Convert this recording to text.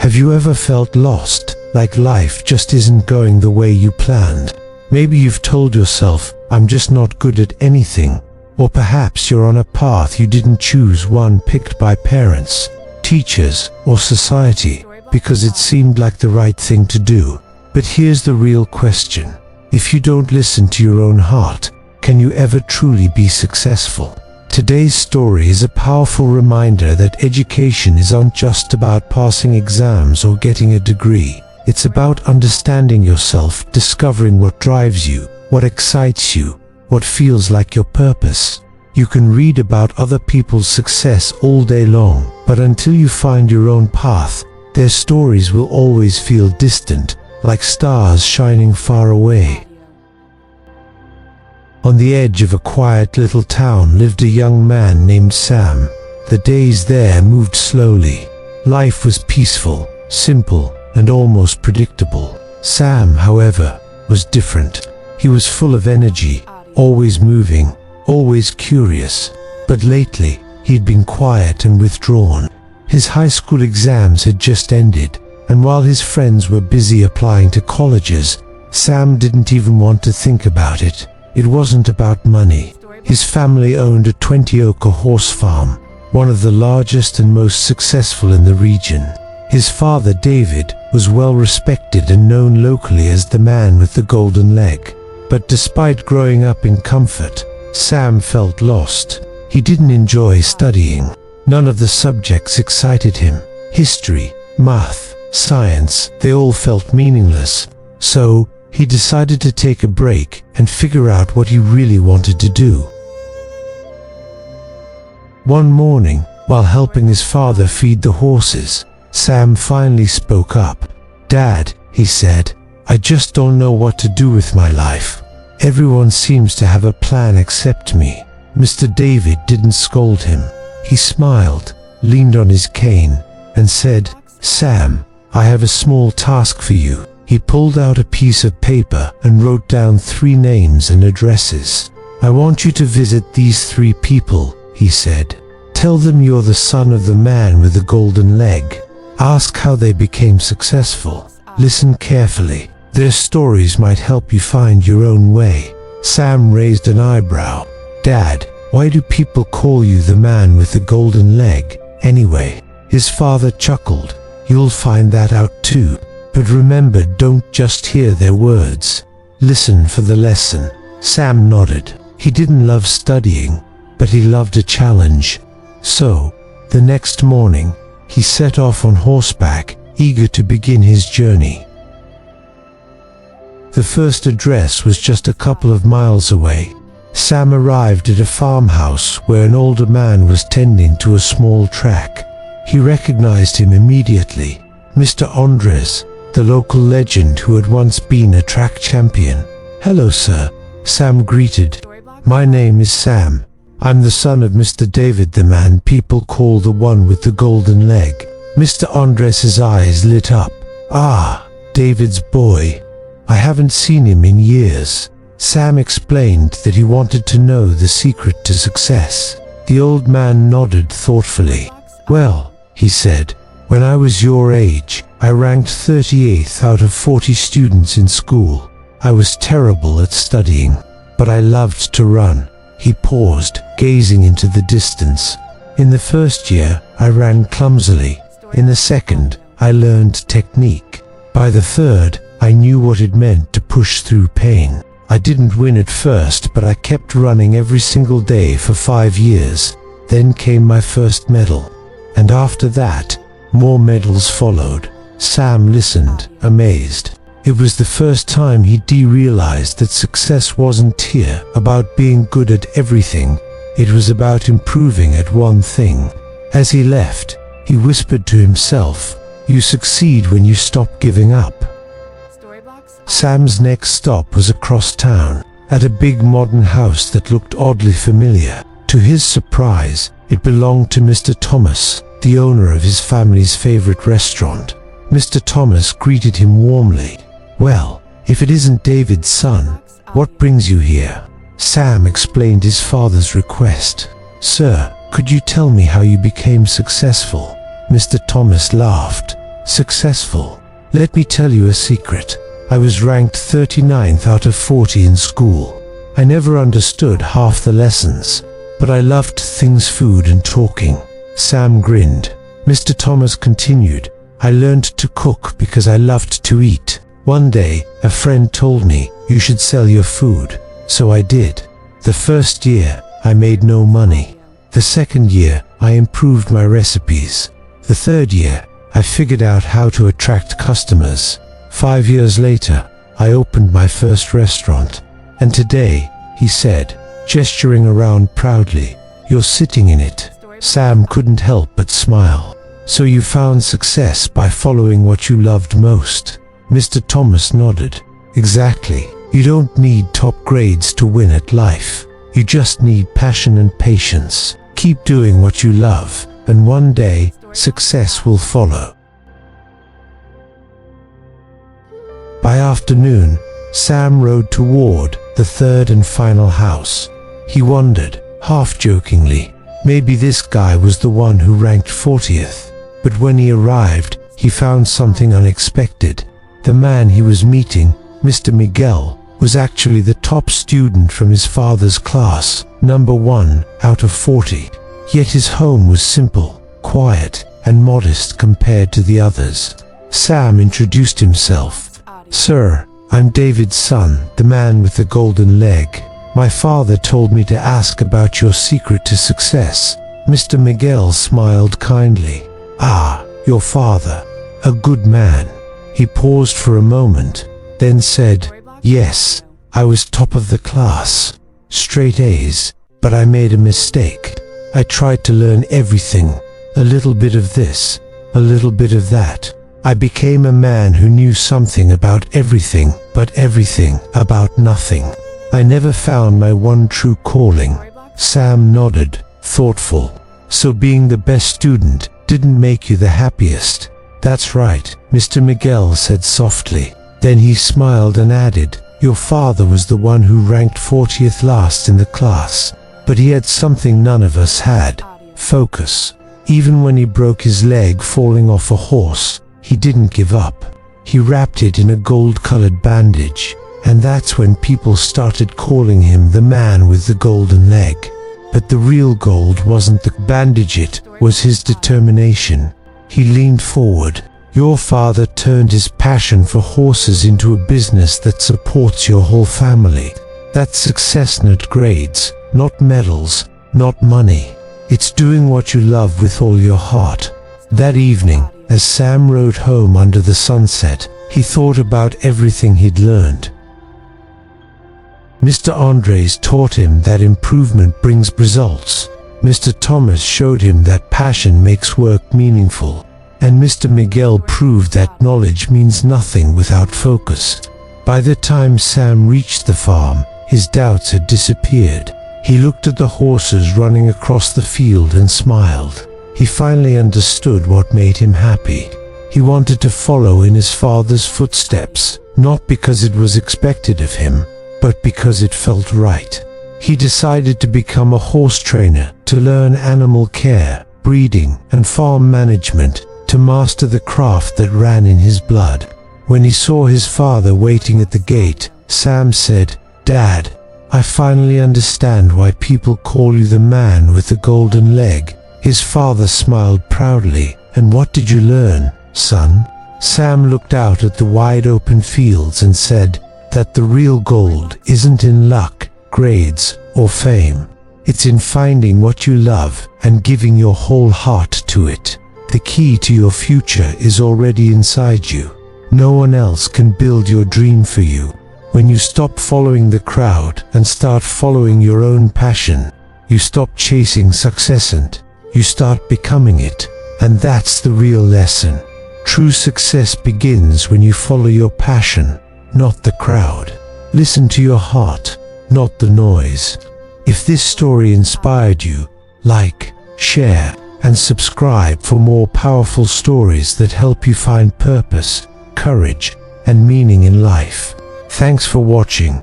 Have you ever felt lost, like life just isn't going the way you planned? Maybe you've told yourself, I'm just not good at anything. Or perhaps you're on a path you didn't choose, one picked by parents, teachers, or society, because it seemed like the right thing to do. But here's the real question. If you don't listen to your own heart, can you ever truly be successful? Today's story is a powerful reminder that education isn't just about passing exams or getting a degree. It's about understanding yourself, discovering what drives you, what excites you, what feels like your purpose. You can read about other people's success all day long, but until you find your own path, their stories will always feel distant, like stars shining far away. On the edge of a quiet little town lived a young man named Sam. The days there moved slowly. Life was peaceful, simple, and almost predictable. Sam, however, was different. He was full of energy, always moving, always curious. But lately, he'd been quiet and withdrawn. His high school exams had just ended, and while his friends were busy applying to colleges, Sam didn't even want to think about it. It wasn't about money. His family owned a 20-acre horse farm, one of the largest and most successful in the region. His father, David, was well respected and known locally as the man with the golden leg. But despite growing up in comfort, Sam felt lost. He didn't enjoy studying. None of the subjects excited him. History, math, science, they all felt meaningless. So, he decided to take a break and figure out what he really wanted to do. One morning, while helping his father feed the horses, Sam finally spoke up. "Dad," he said, "I just don't know what to do with my life. Everyone seems to have a plan except me." Mr. David didn't scold him. He smiled, leaned on his cane, and said, "Sam, I have a small task for you." He pulled out a piece of paper and wrote down 3 names and addresses. "I want you to visit these 3 people," he said. "Tell them you're the son of the man with the golden leg. Ask how they became successful. Listen carefully. Their stories might help you find your own way." Sam raised an eyebrow. "Dad, why do people call you the man with the golden leg, anyway?" His father chuckled. "You'll find that out too. But remember, don't just hear their words. Listen for the lesson." Sam nodded. He didn't love studying, but he loved a challenge. So, the next morning, he set off on horseback, eager to begin his journey. The first address was just a couple of miles away. Sam arrived at a farmhouse where an older man was tending to a small track. He recognized him immediately. Mr. Andres, the local legend who had once been a track champion. "Hello, sir," Sam greeted. "My name is Sam. I'm the son of Mr. David, the man people call the one with the golden leg." Mr. Andres's eyes lit up. "Ah, David's boy. I haven't seen him in years." Sam explained that he wanted to know the secret to success. The old man nodded thoughtfully. "Well," he said, "when I was your age, I ranked 38th out of 40 students in school. I was terrible at studying, but I loved to run." He paused, gazing into the distance. "In the first year, I ran clumsily. In the second, I learned technique. By the third, I knew what it meant to push through pain. I didn't win at first, but I kept running every single day for 5 years. Then came my first medal. And after that, more medals followed." Sam listened, amazed. It was the first time he'd realized that success wasn't here about being good at everything. It was about improving at one thing. As he left, he whispered to himself, "You succeed when you stop giving up." Sam's next stop was across town, at a big modern house that looked oddly familiar. To his surprise, it belonged to Mr. Thomas, the owner of his family's favorite restaurant. Mr. Thomas greeted him warmly. "Well, if it isn't David's son, what brings you here?" Sam explained his father's request. "Sir, could you tell me how you became successful?" Mr. Thomas laughed. successful. Let me tell you a secret. I was ranked 39th out of 40 in school. I never understood half the lessons, but I loved things food and talking. Sam grinned. Mr. Thomas continued, I learned to cook because I loved to eat. One day, a friend told me, you should sell your food. So I did. The first year, I made no money. The second year, I improved my recipes. The third year, I figured out how to attract customers. 5 years later, I opened my first restaurant. And today, he said, gesturing around proudly, you're sitting in it. Sam couldn't help but smile. So you found success by following what you loved most? Mr. Thomas nodded. Exactly. You don't need top grades to win at life. You just need passion and patience. Keep doing what you love, and one day, success will follow. By afternoon, Sam rode toward the third and final house. He wondered, half-jokingly, maybe this guy was the one who ranked 40th. But when he arrived, he found something unexpected. The man he was meeting, Mr. Miguel, was actually the top student from his father's class, number 1 out of 40. Yet his home was simple, quiet, and modest compared to the others. Sam introduced himself. Sir, I'm David's son, the man with the golden leg. My father told me to ask about your secret to success. Mr. Miguel smiled kindly. Ah, your father, a good man. He paused for a moment, then said, yes, I was top of the class, straight A's, but I made a mistake. I tried to learn everything, a little bit of this, a little bit of that. I became a man who knew something about everything, but everything about nothing. I never found my one true calling. Sam nodded, thoughtful. So being the best student didn't make you the happiest? That's right, Mr. Miguel said softly. Then he smiled and added, your father was the one who ranked 40th last in the class. But he had something none of us had. Focus. Even when he broke his leg falling off a horse, he didn't give up. He wrapped it in a gold-colored bandage. And that's when people started calling him the man with the golden leg. But the real gold wasn't the bandage, it was his determination. He leaned forward. Your father turned his passion for horses into a business that supports your whole family. That's success, not grades, not medals, not money. It's doing what you love with all your heart. That evening, as Sam rode home under the sunset, he thought about everything he'd learned. Mr. Andres taught him that improvement brings results. Mr. Thomas showed him that passion makes work meaningful. And Mr. Miguel proved that knowledge means nothing without focus. By the time Sam reached the farm, his doubts had disappeared. He looked at the horses running across the field and smiled. He finally understood what made him happy. He wanted to follow in his father's footsteps, not because it was expected of him, but because it felt right. He decided to become a horse trainer, to learn animal care, breeding, and farm management, to master the craft that ran in his blood. When he saw his father waiting at the gate, Sam said, Dad, I finally understand why people call you the man with the golden leg. His father smiled proudly. And what did you learn, son? Sam looked out at the wide open fields and said that the real gold isn't in luck, grades, or fame. It's in finding what you love and giving your whole heart to it. The key to your future is already inside you. No one else can build your dream for you. When you stop following the crowd and start following your own passion, you stop chasing success and you start becoming it. And that's the real lesson. True success begins when you follow your passion, not the crowd. Listen to your heart, not the noise. If this story inspired you, like, share, and subscribe for more powerful stories that help you find purpose, courage, and meaning in life. Thanks for watching.